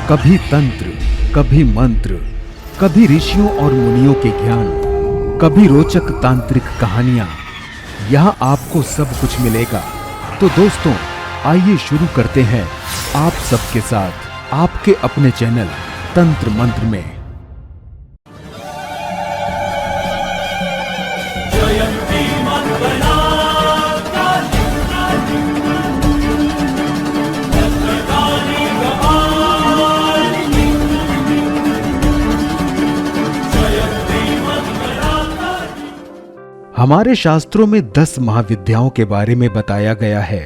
कभी तंत्र, कभी मंत्र, कभी ऋषियों और मुनियों के ज्ञान, कभी रोचक तांत्रिक कहानियां। यहाँ आपको सब कुछ मिलेगा। तो दोस्तों, आइए शुरू करते हैं आप सबके साथ आपके अपने चैनल तंत्र मंत्र में। हमारे शास्त्रों में 10 महाविद्याओं के बारे में बताया गया है।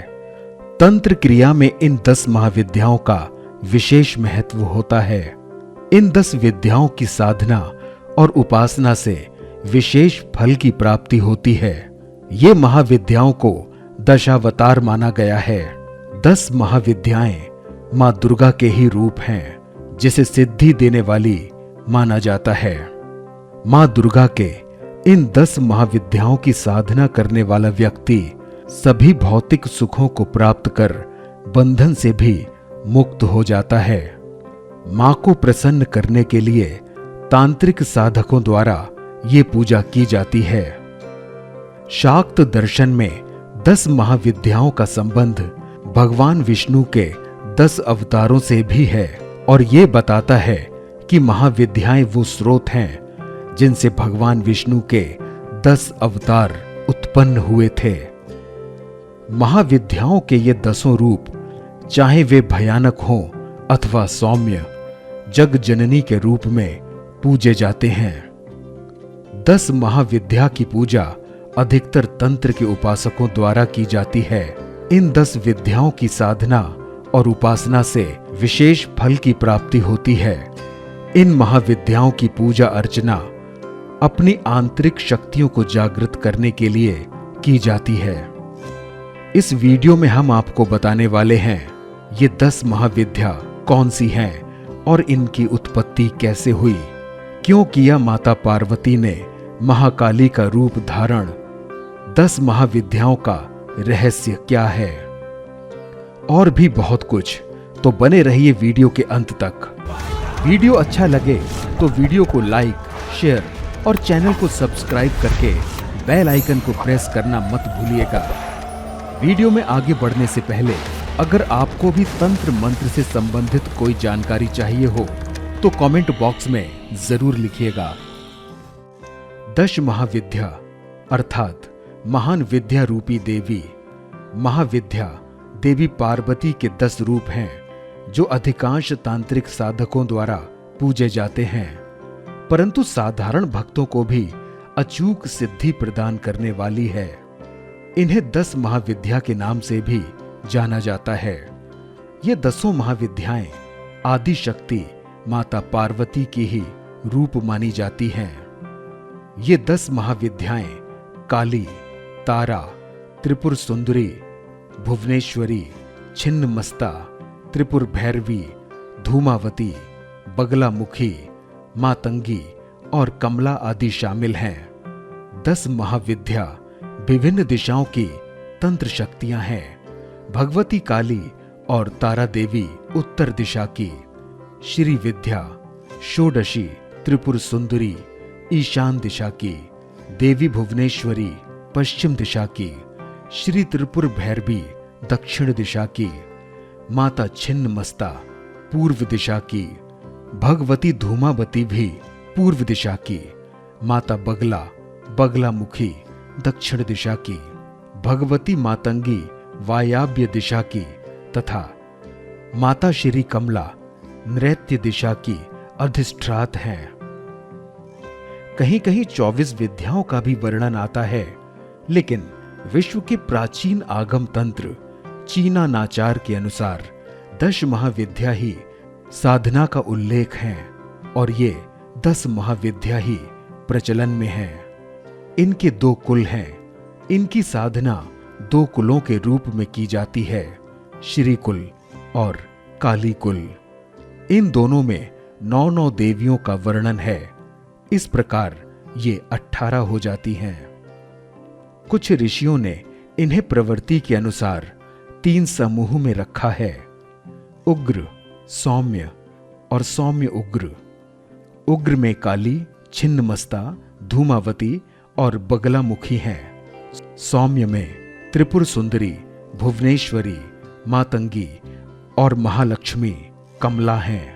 तंत्र क्रिया में इन 10 महाविद्याओं का विशेष महत्व होता है। इन 10 विद्याओं की साधना और उपासना से विशेष फल की प्राप्ति होती है। ये महाविद्याओं को दशावतार माना गया है। 10 महाविद्याएं मां दुर्गा के ही रूप हैं, जिसे सिद्धि देने वाली माना जाता है। मां दुर्गा के इन 10 महाविद्याओं की साधना करने वाला व्यक्ति सभी भौतिक सुखों को प्राप्त कर बंधन से भी मुक्त हो जाता है। मां को प्रसन्न करने के लिए तांत्रिक साधकों द्वारा ये पूजा की जाती है। शाक्त दर्शन में 10 महाविद्याओं का संबंध भगवान विष्णु के 10 अवतारों से भी है और ये बताता है कि महाविद्याएं वो स्रोत हैं जिनसे भगवान विष्णु के 10 अवतार उत्पन्न हुए थे। महाविद्याओं के ये 10 रूप, चाहे वे भयानक हों अथवा सौम्य, जग जननी के रूप में पूजे जाते हैं। 10 महाविद्या की पूजा अधिकतर तंत्र के उपासकों द्वारा की जाती है। इन 10 विद्याओं की साधना और उपासना से विशेष फल की प्राप्ति होती है। इन महाविद्याओं की पूजा अर्चना अपनी आंतरिक शक्तियों को जागृत करने के लिए की जाती है। इस वीडियो में हम आपको बताने वाले हैं ये 10 महाविद्या कौन सी हैं और इनकी उत्पत्ति कैसे हुई, क्यों किया माता पार्वती ने महाकाली का रूप धारण, 10 महाविद्याओं का रहस्य क्या है, और भी बहुत कुछ। तो बने रहिए वीडियो के अंत तक। वीडियो अच्छा लगे तो वीडियो को लाइक, शेयर और चैनल को सब्सक्राइब करके बेल आइकन को प्रेस करना मत भूलिएगा। वीडियो में आगे बढ़ने से पहले अगर आपको भी तंत्र मंत्र से संबंधित कोई जानकारी चाहिए हो तो कमेंट बॉक्स में जरूर लिखिएगा। 10 महाविद्या अर्थात महान विद्या रूपी देवी। महाविद्या देवी पार्वती के 10 रूप हैं जो अधिकांश तांत्रिक साधकों द्वारा पूजे जाते हैं, परंतु साधारण भक्तों को भी अचूक सिद्धि प्रदान करने वाली है। इन्हें 10 महाविद्या के नाम से भी जाना जाता है। ये 10 महाविद्याएं आदि शक्ति माता पार्वती की ही रूप मानी जाती हैं। ये 10 महाविद्याएं काली, तारा, त्रिपुर सुंदरी, भुवनेश्वरी, छिन्नमस्ता, त्रिपुर भैरवी, धूमावती, बगलामुखी, मातंगी और कमला आदि शामिल हैं। 10 महाविद्या विभिन्न दिशाओं की तंत्र शक्तियां हैं। भगवती काली और तारा देवी उत्तर दिशा की, श्री विद्या षोडशी त्रिपुर सुंदरी ईशान दिशा की, देवी भुवनेश्वरी पश्चिम दिशा की, श्री त्रिपुर भैरवी दक्षिण दिशा की, माता छिन्नमस्ता पूर्व दिशा की, भगवती धूमावती भी पूर्व दिशा की, माता बगलामुखी दक्षिण दिशा की, भगवती मातंगी वायव्य दिशा की तथा माता श्री कमला नैऋत्य दिशा की अधिष्ठात हैं। कहीं कहीं 24 विद्याओं का भी वर्णन आता है, लेकिन विश्व के प्राचीन आगम तंत्र चीना नाचार के अनुसार 10 महाविद्या ही साधना का उल्लेख है और ये 10 महाविद्या ही प्रचलन में हैं। इनके 2 कुल हैं। इनकी साधना 2 कुलों के रूप में की जाती है, श्री कुल और काली कुल। इन दोनों में 9 देवियों का वर्णन है। इस प्रकार ये 18 हो जाती हैं। कुछ ऋषियों ने इन्हें प्रवृत्ति के अनुसार 3 समूह में रखा है: उग्र, सौम्य, और सौम्य उग्र। उग्र में काली, छिन्नमस्ता, धूमावती और बगलामुखी हैं। सौम्य में त्रिपुर सुंदरी, भुवनेश्वरी, मातंगी और महालक्ष्मी कमला हैं।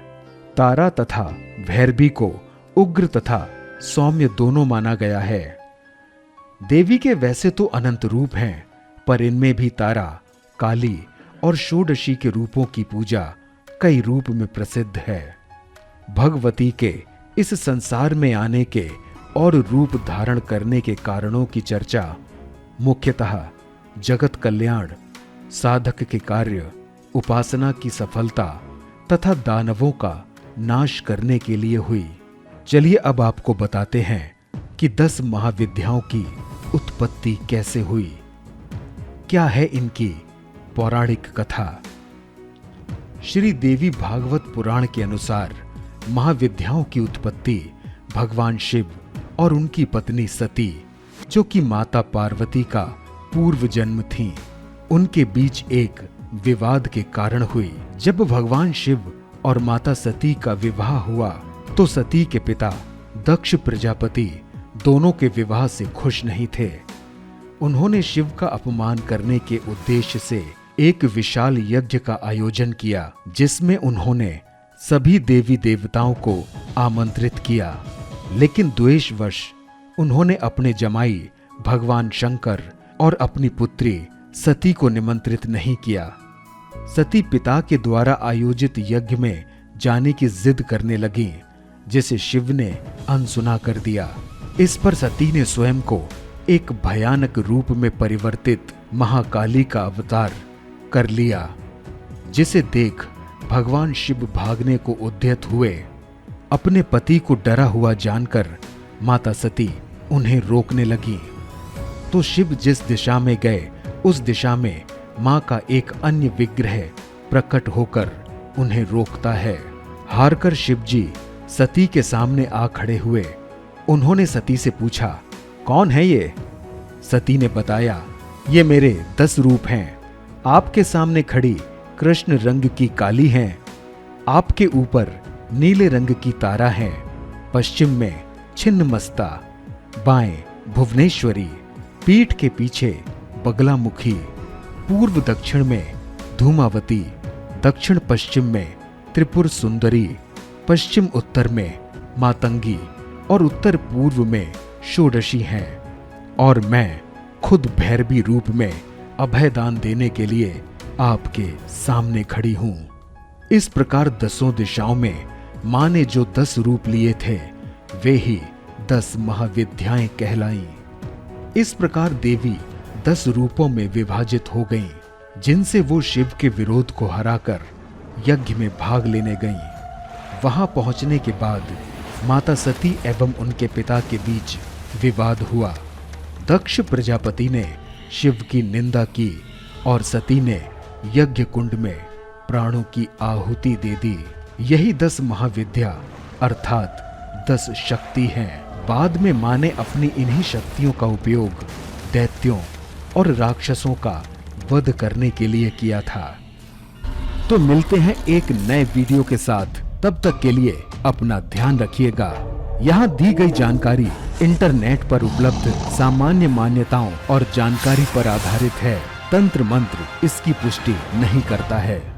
तारा तथा भैरवी को उग्र तथा सौम्य दोनों माना गया है। देवी के वैसे तो अनंत रूप हैं, पर इनमें भी तारा, काली और षोडशी के रूपों की पूजा कई रूप में प्रसिद्ध है। भगवती के इस संसार में आने के और रूप धारण करने के कारणों की चर्चा मुख्यतः जगत कल्याण, साधक के कार्य, उपासना की सफलता तथा दानवों का नाश करने के लिए हुई। चलिए अब आपको बताते हैं कि 10 महाविद्याओं की उत्पत्ति कैसे हुई। क्या है इनकी पौराणिक कथा। श्री देवी भागवत पुराण के अनुसार महाविद्याओं की उत्पत्ति भगवान शिव और उनकी पत्नी सती, जो कि माता पार्वती का पूर्व जन्म थीं, उनके बीच एक विवाद के कारण हुई। जब भगवान शिव और माता सती का विवाह हुआ तो सती के पिता दक्ष प्रजापति दोनों के विवाह से खुश नहीं थे। उन्होंने शिव का अपमान करने के उद्देश्य से एक विशाल यज्ञ का आयोजन किया, जिसमें उन्होंने सभी देवी देवताओं को आमंत्रित किया। लेकिन द्वेषवश उन्होंने अपने जमाई भगवान शंकर और अपनी पुत्री सती को निमंत्रित नहीं किया। सती पिता के द्वारा आयोजित यज्ञ में जाने की जिद करने लगी, जिसे शिव ने अनसुना कर दिया। इस पर सती ने स्वयं को एक भयानक रूप में परिवर्तित महाकाली का अवतार कर लिया, जिसे देख भगवान शिव भागने को उद्यत हुए। अपने पति को डरा हुआ जानकर माता सती उन्हें रोकने लगी, तो शिव जिस दिशा में गए उस दिशा में मां का एक अन्य विग्रह प्रकट होकर उन्हें रोकता है। हारकर शिवजी सती के सामने आ खड़े हुए। उन्होंने सती से पूछा, कौन है ये? सती ने बताया, ये मेरे 10 रूप हैं। आपके सामने खड़ी कृष्ण रंग की काली हैं, आपके ऊपर नीले रंग की तारा है, पश्चिम में छिन्नमस्ता, बाएं भुवनेश्वरी, पीठ के पीछे बगलामुखी, पूर्व दक्षिण में धूमावती, दक्षिण पश्चिम में त्रिपुर सुंदरी, पश्चिम उत्तर में मातंगी और उत्तर पूर्व में षोडशी हैं। और मैं खुद भैरवी रूप में अभयदान देने के लिए आपके सामने खड़ी हूं। इस प्रकार 10 दिशाओं में मां ने जो 10 रूप लिए थे वे ही 10 महाविद्याएं कहलाईं। इस प्रकार देवी 10 रूपों में विभाजित हो गईं, जिनसे वो शिव के विरोध को हराकर यज्ञ में भाग लेने गईं। वहां पहुंचने के बाद माता सती एवं उनके पिता के बीच विवाद हुआ। दक्ष प्रजापति ने शिव की निंदा की और सती ने यज्ञ कुंड में प्राणों की आहुति दे दी। यही 10 महाविद्या अर्थात 10 शक्ति हैं। बाद में मां ने अपनी इन्हीं शक्तियों का उपयोग दैत्यों और राक्षसों का वध करने के लिए किया था। तो मिलते हैं एक नए वीडियो के साथ, तब तक के लिए अपना ध्यान रखिएगा। यहाँ दी गई जानकारी इंटरनेट पर उपलब्ध सामान्य मान्यताओं और जानकारी पर आधारित है। तंत्र मंत्र इसकी पुष्टि नहीं करता है।